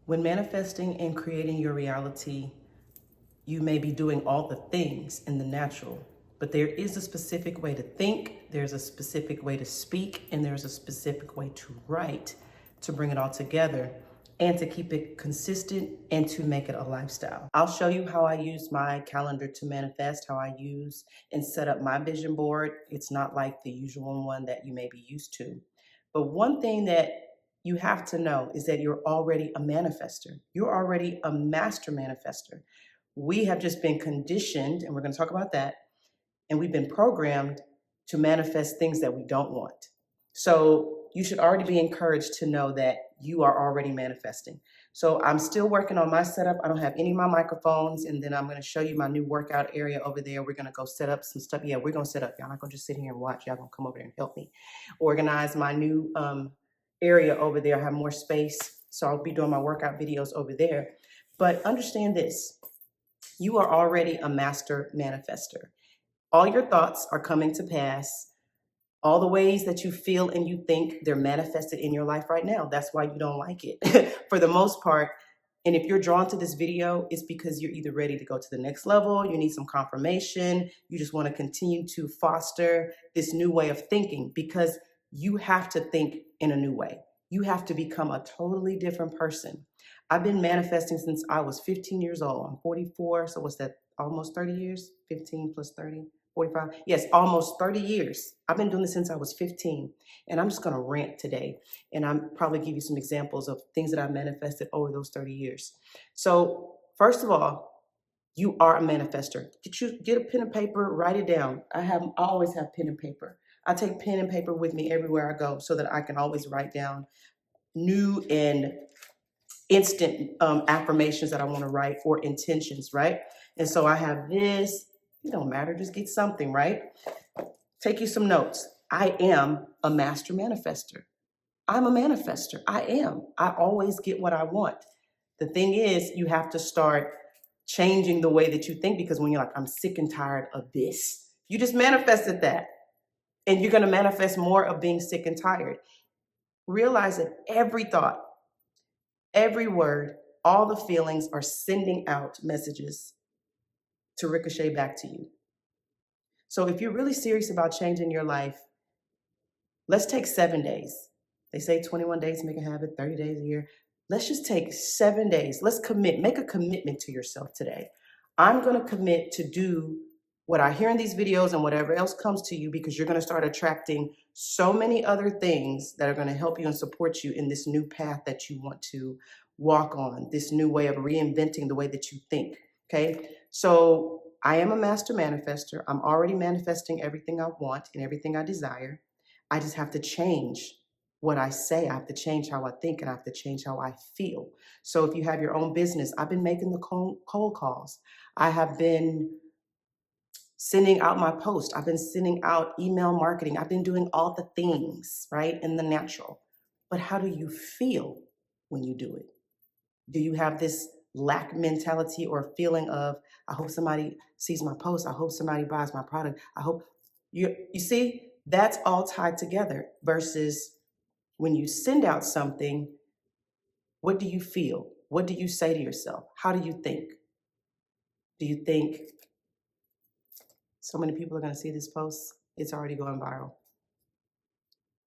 When manifesting and creating your reality, you may be doing all the things in the natural, but there is a specific way to think, there's a specific way to speak, and there's a specific way to write to bring it all together and to keep it consistent and to make it a lifestyle. I'll show you how I use my calendar to manifest, how I use and set up my vision board. It's not like the usual one that you may be used to. But one thing that you have to know is that you're already a manifester. You're already a master manifester. We have just been conditioned, and we're going to talk about that, and we've been programmed to manifest things that we don't want. So you should already be encouraged to know that you are already manifesting. So I'm still working on my setup. I don't have any of my microphones, and then I'm going to show you my new workout area over there. We're going to go set up some stuff. Yeah, we're going to set up. Y'all not going to just sit here and watch. Y'all going to come over there and help me organize my new area over there. I have more space, so I'll be doing my workout videos over there. But understand this. You are already a master manifester. All your thoughts are coming to pass. All the ways that you feel and you think, they're manifested in your life right now. That's why you don't like it for the most part. And if you're drawn to this video, it's because you're either ready to go to the next level, you need some confirmation, you just want to continue to foster this new way of thinking, because you have to think in a new way. You have to become a totally different person. I've been manifesting since I was 15 years old. I'm 44, so what's that, almost 30 years? 15 plus 30, 45? Yes, almost 30 years. I've been doing this since I was 15. And I'm just going to rant today. And I'm probably give you some examples of things that I've manifested over those 30 years. So first of all, you are a manifester. Get a pen and paper, write it down. I always have pen and paper. I take pen and paper with me everywhere I go so that I can always write down new and instant affirmations that I want to write, or intentions, right? And so I have this. It don't matter, just get something, right? Take you some notes. I am a master manifester. I'm a manifester. I am. I always get what I want. The thing is, you have to start changing the way that you think, because when you're like, I'm sick and tired of this, you just manifested that. And you're going to manifest more of being sick and tired. Realize that every thought, every word, all the feelings are sending out messages to ricochet back to you. So if you're really serious about changing your life, let's take 7 days. They say 21 days to make a habit, 30 days a year. Let's just take 7 days. Let's commit, make a commitment to yourself today. I'm going to commit to do what I hear in these videos and whatever else comes to you, because you're going to start attracting so many other things that are going to help you and support you in this new path that you want to walk on, this new way of reinventing the way that you think. Okay. So I am a master manifester. I'm already manifesting everything I want and everything I desire. I just have to change what I say. I have to change how I think, and I have to change how I feel. So if you have your own business, I've been making the cold calls. I have been sending out my post. I've been sending out email marketing. I've been doing all the things, right, in the natural. But how do you feel when you do it? Do you have this lack mentality or feeling of, I hope somebody sees my post, I hope somebody buys my product, I hope you see, that's all tied together, versus when you send out something, what do you feel? What do you say to yourself? How do you think? Do you think so many people are going to see this post? It's already going viral.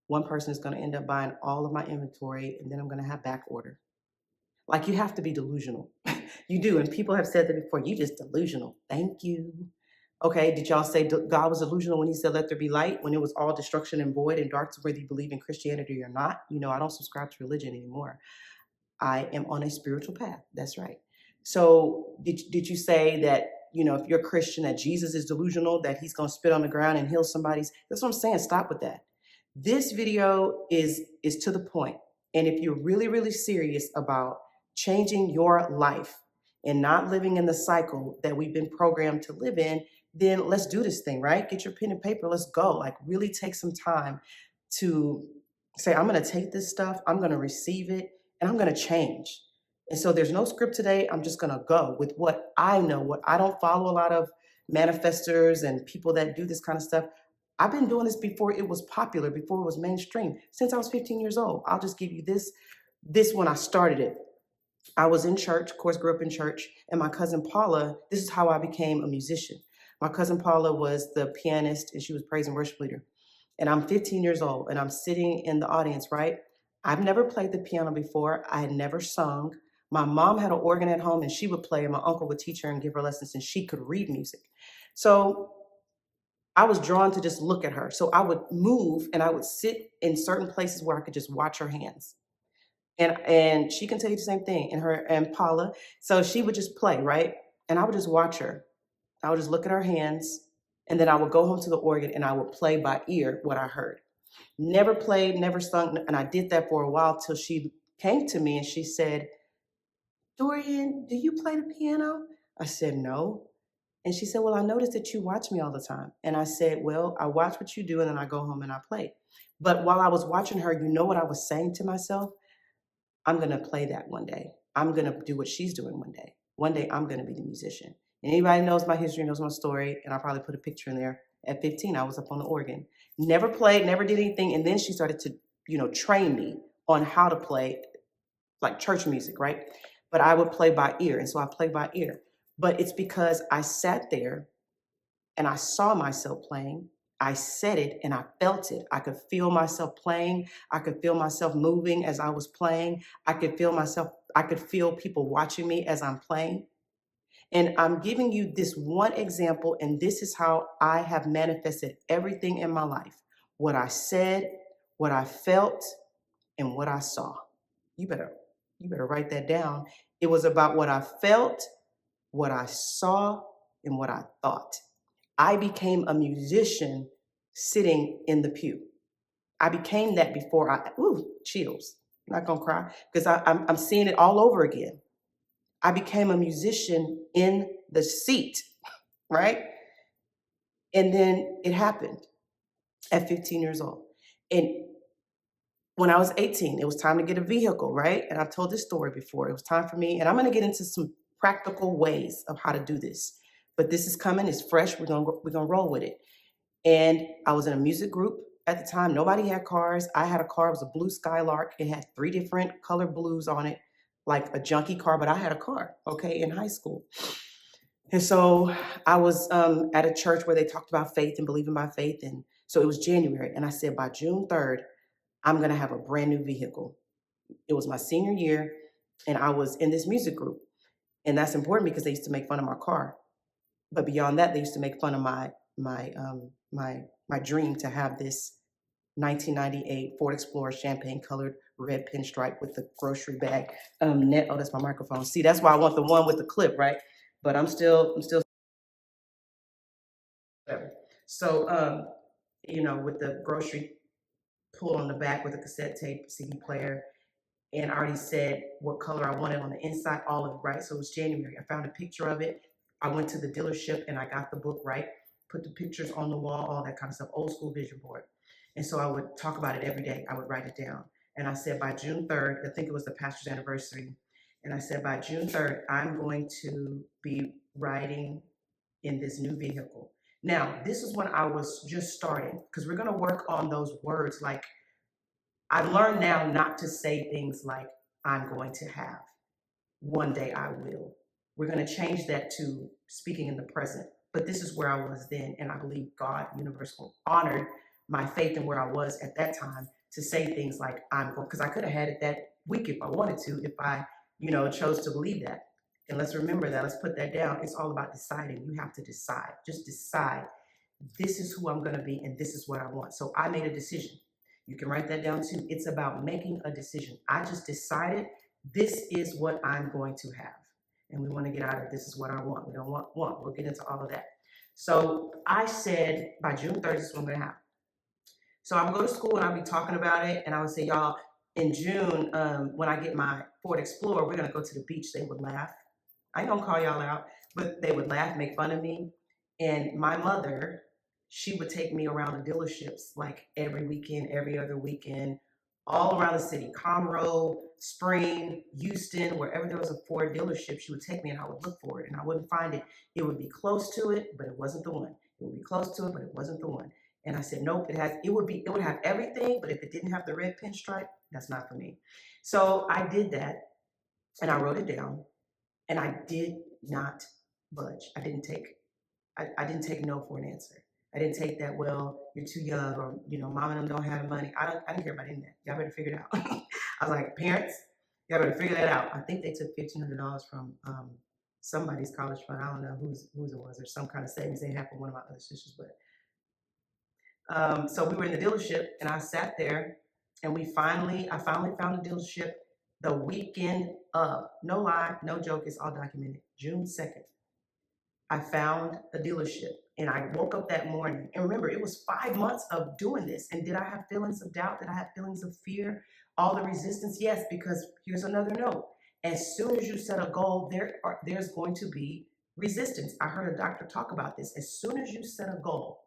One person is going to end up buying all of my inventory, and then I'm going to have back order. Like, you have to be delusional. You do. And people have said that before. You just delusional. Thank you. Okay, did y'all say God was delusional when he said, let there be light, when it was all destruction and void and dark, whether you believe in Christianity or not? You know, I don't subscribe to religion anymore. I am on a spiritual path. That's right. So did you say that, you know, if you're a Christian, that Jesus is delusional, that he's going to spit on the ground and heal somebody's? That's what I'm saying. Stop with that. This video is to the point. And if you're really, really serious about changing your life and not living in the cycle that we've been programmed to live in, then let's do this thing, right? Get your pen and paper. Let's go. Like, really take some time to say, I'm going to take this stuff, I'm going to receive it, and I'm going to change. And so there's no script today. I'm just going to go with what I know. What I don't follow a lot of manifestors and people that do this kind of stuff. I've been doing this before it was popular, before it was mainstream, since I was 15 years old. I'll just give you this when I started it. I was in church, of course, grew up in church, and my cousin Paula, this is how I became a musician. My cousin Paula was the pianist and she was praise and worship leader. And I'm 15 years old and I'm sitting in the audience, right? I've never played the piano before. I had never sung. My mom had an organ at home and she would play, and my uncle would teach her and give her lessons, and she could read music. So I was drawn to just look at her. So I would move and I would sit in certain places where I could just watch her hands. And she can tell you the same thing. And her and Paula. So she would just play, right? And I would just watch her. I would just look at her hands, and then I would go home to the organ and I would play by ear what I heard. Never played, never sung, and I did that for a while till she came to me and she said, "Dorian, do you play the piano?" I said, "No." And she said, "Well, I noticed that you watch me all the time." And I said, "Well, I watch what you do and then I go home and I play." But while I was watching her, you know what I was saying to myself? I'm going to play that one day. I'm going to do what she's doing one day. One day I'm going to be the musician. And anybody knows my history, knows my story, and I'll probably put a picture in there. At 15, I was up on the organ. Never played, never did anything. And then she started to, train me on how to play like church music, right? But I would play by ear. And so I play by ear. But it's because I sat there and I saw myself playing. I said it and I felt it. I could feel myself playing. I could feel myself moving as I was playing. I could feel people watching me as I'm playing. And I'm giving you this one example, and this is how I have manifested everything in my life. What I said, what I felt, and what I saw. You better write that down. It was about what I felt, what I saw, and what I thought. I became a musician sitting in the pew. I became that before chills. I'm not gonna cry because I'm seeing it all over again. I became a musician in the seat, right? And then it happened at 15 years old. And when I was 18, it was time to get a vehicle, right? And I've told this story before. It was time for me, and I'm gonna get into some practical ways of how to do this. But this is coming, it's fresh, we're gonna roll with it. And I was in a music group at the time. Nobody had cars. I had a car. It was a blue Skylark. It had 3 different color blues on it, like a junky car, but I had a car, okay, in high school. And so I was at a church where they talked about faith and believing by faith. And so it was January. And I said, by June 3rd, I'm going to have a brand new vehicle. It was my senior year, and I was in this music group. And that's important because they used to make fun of my car. But beyond that, they used to make fun of my dream to have this 1998 Ford Explorer champagne colored red pinstripe with the grocery bag. Net. Oh, that's my microphone. See, that's why I want the one with the clip, right? But I'm still. So, with the grocery pull on the back with a cassette tape, CD player, and I already said what color I wanted on the inside, all of it, right? So it was January. I found a picture of it. I went to the dealership and I got the book, right? Put the pictures on the wall, all that kind of stuff, old school vision board. And so I would talk about it every day. I would write it down. And I said by June 3rd, I think it was the pastor's anniversary. And I said by June 3rd, I'm going to be riding in this new vehicle. Now, this is when I was just starting, because we're going to work on those words. Like, I've learned now not to say things like, I'm going to have. One day I will. We're going to change that to speaking in the present. But this is where I was then. And I believe God, universal, honored my faith and where I was at that time to say things like, I'm going, because I could have had it that week if I wanted to, if I, chose to believe that. And let's remember that. Let's put that down. It's all about deciding. You have to decide. Just decide. This is who I'm going to be, and this is what I want. So I made a decision. You can write that down too. It's about making a decision. I just decided this is what I'm going to have. And we want to get out of this is what I want. We don't want. We'll get into all of that. So I said by June 30th, this is what I'm going to have. So I would go to school and I'd be talking about it. And I would say, y'all, in June, when I get my Ford Explorer, we're going to go to the beach. They would laugh. I ain't going to call y'all out, but they would laugh, make fun of me. And my mother, she would take me around the dealerships like every weekend, every other weekend, all around the city, Conroe, Spring, Houston, wherever there was a Ford dealership, she would take me and I would look for it and I wouldn't find it. It would be close to it, but it wasn't the one. It would be close to it, but it wasn't the one. And I said, nope, it would have everything, but if it didn't have the red pinstripe, that's not for me. So I did that. And I wrote it down, and I did not budge. I didn't take no for an answer. I didn't take that, well, you're too young, or, mom and them don't have the money. I didn't care about any of that. Y'all better figure it out. I was like, parents, y'all better figure that out. I think they took $1,500 from somebody's college fund. I don't know whose it was, or some kind of savings they had for one of my other sisters. But so we were in the dealership, and I sat there, and I finally found a dealership the weekend of, no lie, no joke, it's all documented, June 2nd. I found a dealership, and I woke up that morning. And remember, it was 5 months of doing this. And did I have feelings of doubt? Did I have feelings of fear? All the resistance? Yes, because here's another note. As soon as you set a goal, there's going to be resistance. I heard a doctor talk about this. As soon as you set a goal,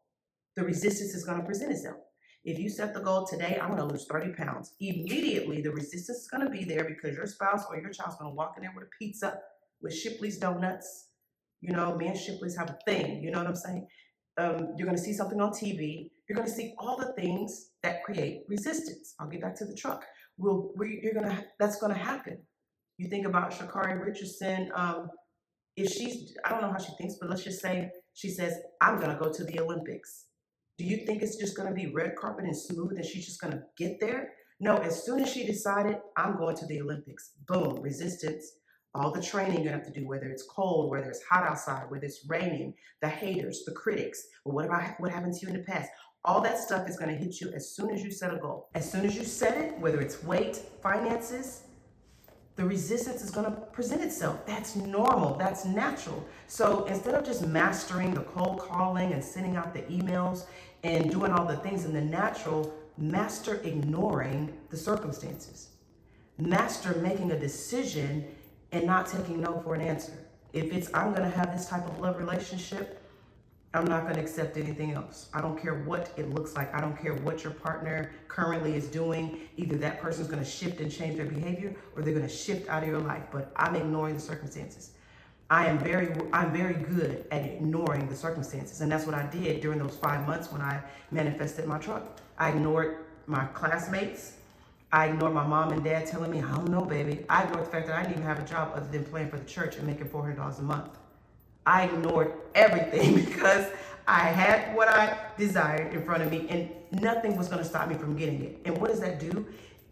the resistance is going to present itself. If you set the goal today, I'm going to lose 30 pounds. Immediately, the resistance is going to be there because your spouse or your child's going to walk in there with a pizza with Shipley's donuts. Me and Shipley's have a thing. You know what I'm saying? You're going to see something on TV. You're going to see all the things that create resistance. I'll get back to the truck. That's going to happen. You think about Sha'Carri Richardson. I don't know how she thinks, but let's just say she says, I'm going to go to the Olympics. Do you think it's just going to be red carpet and smooth and she's just going to get there? No, as soon as she decided, I'm going to the Olympics, boom, resistance. All the training you have to do, whether it's cold, whether it's hot outside, whether it's raining, the haters, the critics, or what happened to you in the past. All that stuff is going to hit you as soon as you set a goal. As soon as you set it, whether it's weight, finances, the resistance is going to present itself. That's normal. That's natural. So instead of just mastering the cold calling and sending out the emails and doing all the things in the natural, master ignoring the circumstances. Master making a decision and not taking no for an answer. If it's, I'm going to have this type of love relationship, I'm not going to accept anything else. I don't care what it looks like. I don't care what your partner currently is doing. Either that person's going to shift and change their behavior, or they're going to shift out of your life. But I'm ignoring the circumstances. I'm very good at ignoring the circumstances. And that's what I did during those 5 months when I manifested my truck. I ignored my classmates. I ignored my mom and dad telling me, I don't know, baby. I ignored the fact that I didn't even have a job other than playing for the church and making $400 a month. I ignored everything because I had what I desired in front of me, and nothing was going to stop me from getting it. And what does that do?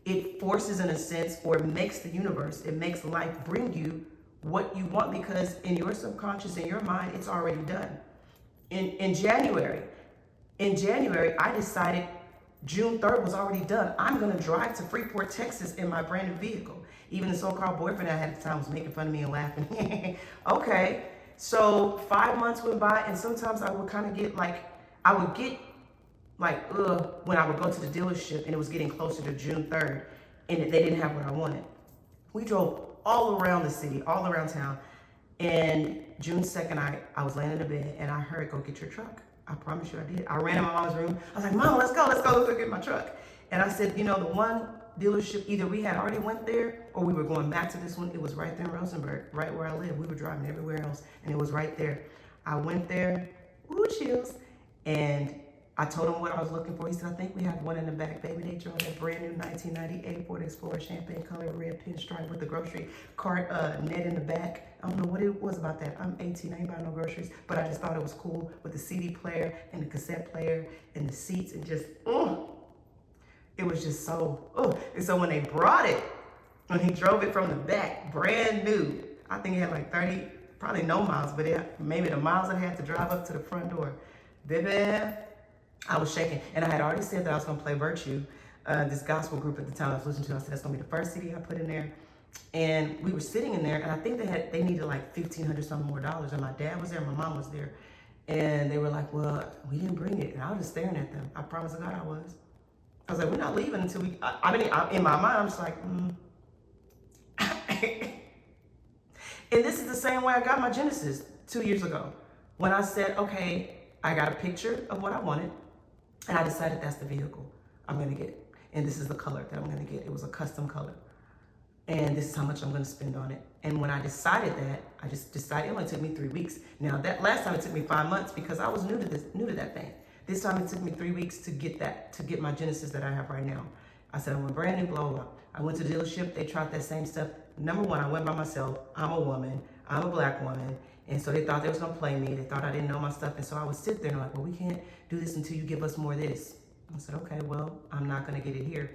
It forces, in a sense, or it makes the universe, it makes life bring you what you want, because in your subconscious, in your mind, it's already done. In January, I decided June 3rd was already done. I'm going to drive to Freeport, Texas in my brand new vehicle. Even the so-called boyfriend I had at the time was making fun of me and laughing. Okay. So 5 months went by, and sometimes I would kind of get when I would go to the dealership and it was getting closer to June 3rd and they didn't have what I wanted. We drove all around the city, all around town. And June 2nd, I was laying in the bed and I heard, go get your truck. I promise you I did. I ran in my mom's room. I was like, Mom, let's go get my truck. And I said, the one dealership, either we had already went there or we were going back to this one. It was right there in Rosenberg, right where I live. We were driving everywhere else and it was right there. I went there, ooh, chills. And I told him what I was looking for. He said, I think we have one in the back, baby. They drove that brand new 1998 Ford Explorer, champagne color, red pinstripe with the grocery cart net in the back. I don't know what it was about that. I'm 18, I ain't buying no groceries, but I just thought it was cool with the CD player and the cassette player and the seats and just, it was just so, And so when they brought it, when he drove it from the back, brand new, I think it had like 30, probably no miles, but maybe the miles I had to drive up to the front door. Baby, I was shaking. And I had already said that I was going to play Virtue, this gospel group at the time I was listening to. I said, that's going to be the first CD I put in there. And we were sitting in there, and I think they needed like $1,500 something more dollars. And my dad was there, my mom was there. And they were like, well, we didn't bring it. And I was just staring at them. I promise to God I was. I was like, we're not leaving until we, in my mind, I'm just like, And this is the same way I got my Genesis 2 years ago. When I said, okay, I got a picture of what I wanted, and I decided that's the vehicle I'm going to get. And this is the color that I'm going to get. It was a custom color. And this is how much I'm going to spend on it. And when I decided that, I just decided it only took me 3 weeks. Now, that last time it took me 5 months because I was new to that thing. This time it took me 3 weeks to get my Genesis that I have right now. I said, I want brand new, blah, blah, blah. I went to the dealership. They tried that same stuff. Number one, I went by myself. I'm a woman. I'm a black woman. And so they thought they was going to play me. They thought I didn't know my stuff. And so I would sit there and like, well, we can't do this until you give us more of this. I said, okay, well, I'm not going to get it here.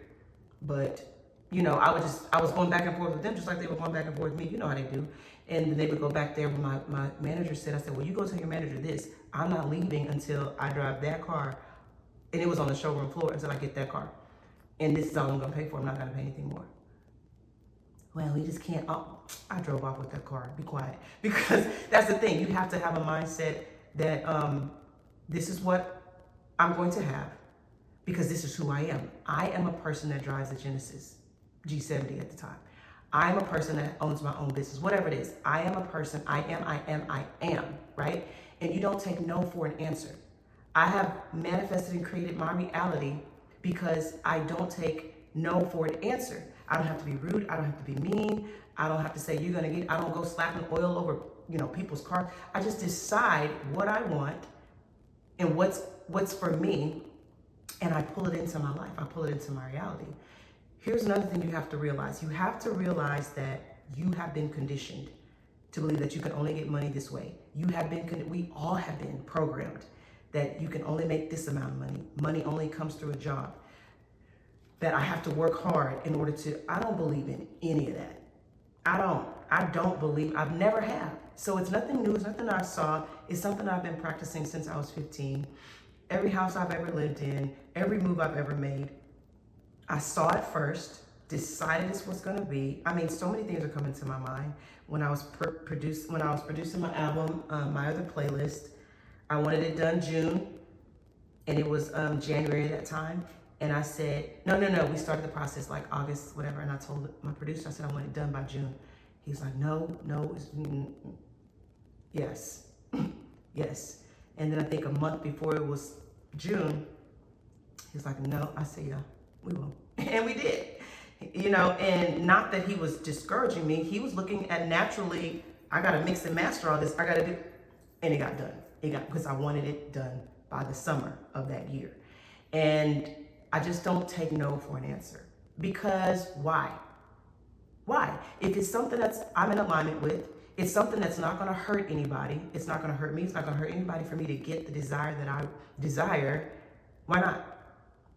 But, you know, I was going back and forth with them just like they were going back and forth with me. You know how they do. And then they would go back there when my manager said, I said, well, you go tell your manager this. I'm not leaving until I drive that car. And it was on the showroom floor until I get that car. And this is all I'm going to pay for. I'm not going to pay anything more. Well, we just can't. Oh, I drove off with that car. Be quiet. Because that's the thing. You have to have a mindset that this is what I'm going to have because this is who I am. I am a person that drives a Genesis G70 at the time. I'm a person that owns my own business, whatever it is. I am a person. I am, right? And you don't take no for an answer. I have manifested and created my reality because I don't take no for an answer. I don't have to be rude. I don't have to be mean. I don't have to say you're going to get, I don't go slapping oil over, you know, people's cars. I just decide what I want and what's for me. And I pull it into my life. I pull it into my reality. Here's another thing you have to realize. You have to realize that you have been conditioned to believe that you can only get money this way. We all have been programmed that you can only make this amount of money. Money only comes through a job. That I have to work hard in order to, I don't believe in any of that. I don't believe, I've never have. So it's nothing new, it's nothing I saw. It's something I've been practicing since I was 15. Every house I've ever lived in, every move I've ever made, I saw it first, decided this was gonna be. I mean, so many things are coming to my mind. When I was producing my album, my other playlist, I wanted it done June, and it was January at that time. And I said, no, we started the process like August, whatever. And I told my producer, I said, I want it done by June. He's like, no, yes, yes. And then I think a month before it was June, he's like, no. I said, yeah, we will. And we did, you know, and not that he was discouraging me. He was looking at naturally, I got to mix and master all this. I got to do, and it got done. Because I wanted it done by the summer of that year. And I just don't take no for an answer. Because why? Why? If it's something that's I'm in alignment with, it's something that's not going to hurt anybody. It's not going to hurt me. It's not going to hurt anybody for me to get the desire that I desire. Why not?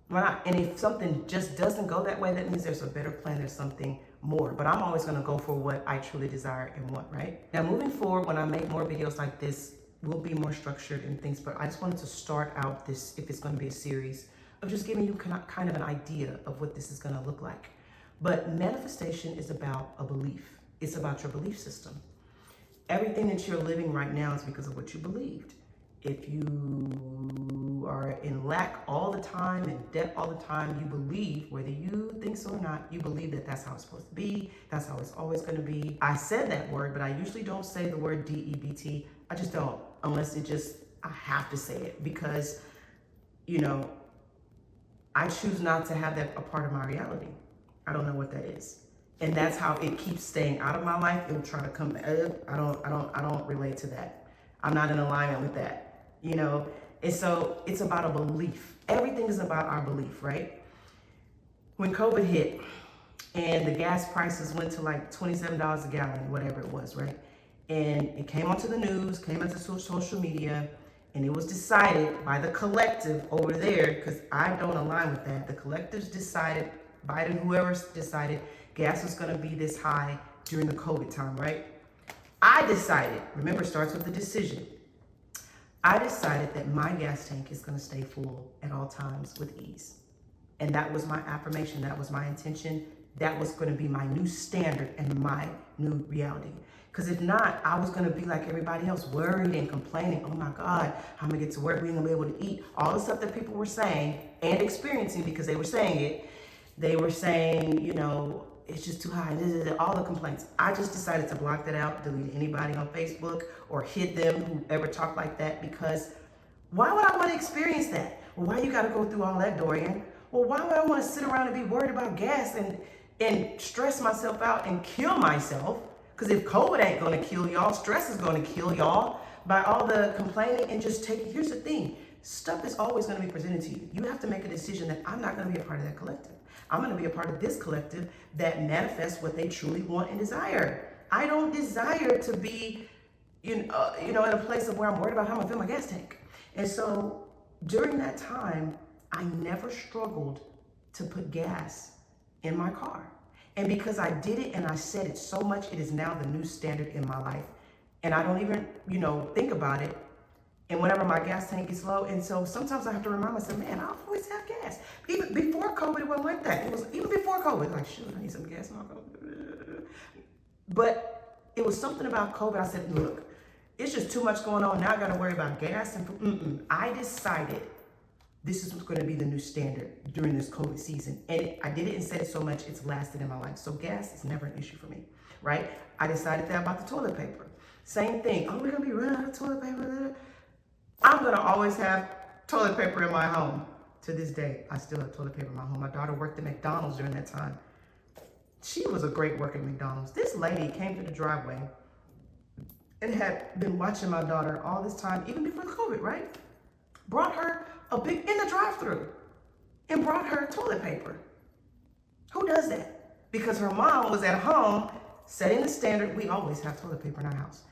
Why not? And if something just doesn't go that way, that means there's a better plan. There's something more. But I'm always going to go for what I truly desire and want, right? Now, moving forward, when I make more videos like this, we'll be more structured and things. But I just wanted to start out this, if it's going to be a series, of just giving you kind of an idea of what this is going to look like. But manifestation is about a belief. It's about your belief system. Everything that you're living right now is because of what you believed. If you are in lack all the time, in debt all the time, you believe, whether you think so or not, you believe that that's how it's supposed to be. That's how it's always going to be. I said that word, but I usually don't say the word DEBT. I just don't, unless I have to say it because, you know, I choose not to have that a part of my reality. I don't know what that is. And that's how it keeps staying out of my life. It'll try to come back. I don't relate to that. I'm not in alignment with that, you know? And so it's about a belief. Everything is about our belief, right? When COVID hit and the gas prices went to like $27 a gallon, whatever it was, right? And it came onto the news, came onto social media, and it was decided by the collective over there, because I don't align with that. The collectives decided, Biden, whoever decided, gas was going to be this high during the COVID time, right? I decided, remember, it starts with the decision. I decided that my gas tank is going to stay full at all times with ease. And that was my affirmation. That was my intention. That was going to be my new standard and my new reality. Because if not, I was going to be like everybody else, worried and complaining. Oh my God, how am I going to get to work? We ain't going to be able to eat. All the stuff that people were saying and experiencing because they were saying it. They were saying, you know, it's just too high. All the complaints. I just decided to block that out, delete anybody on Facebook or hit them who ever talked like that, because why would I want to experience that? Well, why you got to go through all that, Dorian? Well, why would I want to sit around and be worried about gas and stress myself out and kill myself? Because if COVID ain't going to kill y'all, stress is going to kill y'all by all the complaining and just taking. Here's the thing. Stuff is always going to be presented to you. You have to make a decision that I'm not going to be a part of that collective. I'm going to be a part of this collective that manifests what they truly want and desire. I don't desire to be, in a place of where I'm worried about how I'm going to fill my gas tank. And so during that time, I never struggled to put gas in my car. And because I did it and I said it so much, it is now the new standard in my life. And I don't even, think about it. And whenever my gas tank gets low, and so sometimes I have to remind myself, man, I always have gas. Even before COVID, it wasn't like that. It was even before COVID, like, shoot, I need some gas in my car. But it was something about COVID. I said, look, it's just too much going on. Now I got to worry about gas and food. I decided this is going to be the new standard during this COVID season. And I did it and said it so much, it's lasted in my life. So gas is never an issue for me, right? I decided that about the toilet paper. Same thing. Oh, we're going to be running out of toilet paper. I'm going to always have toilet paper in my home. To this day, I still have toilet paper in my home. My daughter worked at McDonald's during that time. She was a great worker at McDonald's. This lady came to the driveway and had been watching my daughter all this time, even before the COVID, right? Brought her in the drive-thru and brought her toilet paper. Who does that? Because her mom was at home setting the standard. We always have toilet paper in our house.